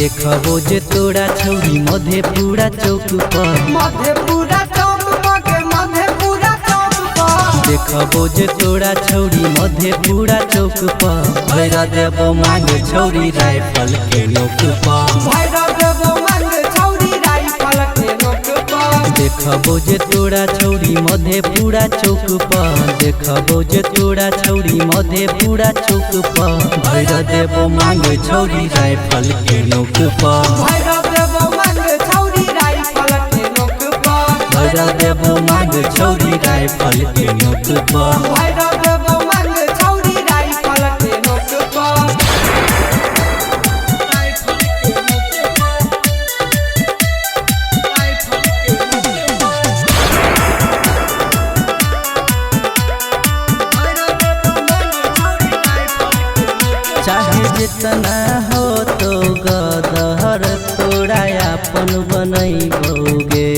देखबो जे तोरा छौरी मधेपुरा चौक पर, मधेपुरा चौक पर, मधेपुरा चौक पर। देखबो जे तोरा छौरी मधेपुरा चौक पर, भैरा देबो मांग छौरी राइफल के नोक पर, भैरा देबो मांग छौरी राइफल के नोक पर। देखबो जे तोरा छौरी मधेपुरा चौक पर, देखबो जे तोरा छौरी मधेपुरा चौक पर, भैरा देबो मांग छौरी राइफल के नोक पर, भैरा देबो मांग छौरी राइफल के नोक पर। भैरा देबो मांग छौरी राइफल के नोक पर। भैरा देबो मांग छौरी राइफल के नोक पर। चाहे जितना हो तो गदहर तोरा अपन बनैबोगे,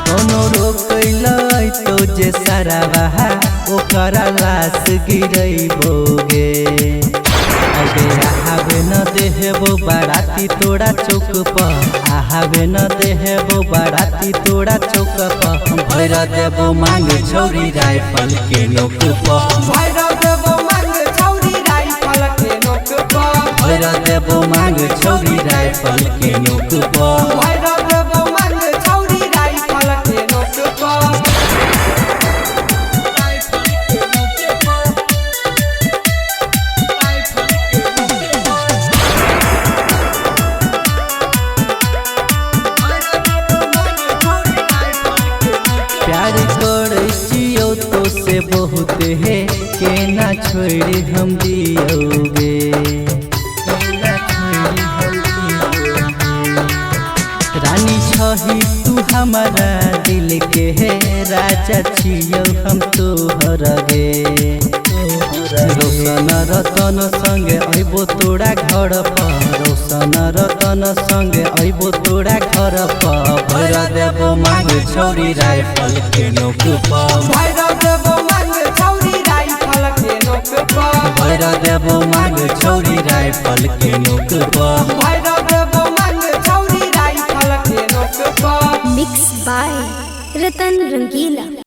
कोनो रोकैलै तो जे सारा बहा ओकरा लाश गिरैबोगे। अबे आहाबे न देहबो बाराती तोरा चौक पर, आहाबे न देहबो बाराती तोरा चौक पर, भैरा देबो मांग छौरी राइफल के नोक पर, भैरा देबो मांग छौरी राइफल के नोक पर। भैरा देबो मांग छौरी राइफल के नोक पर। भैरा देबो मांग छौरी राइफल के नोक पर। प्यार करै छियौ तो से बहुत है, केना छोड़ी हम दियोगे, रानी छही तू हमारा दिल के है, राजा छियौ हम तोहर गे। रोशन रतन संगे अइबो तोरा घर पर, रोशन रतन संगे अइबो तोरा घर पर, भैरा देबो मांग छौरी राइफल के नोक पर, भैरा देबो मांग छौरी राइफल के नोक पर। भैरा देबो मांग छौरी राइफल के नोक पर। भैरा देबो मांग छौरी राइफल के नोक पर। Mix by Ratan Rangila.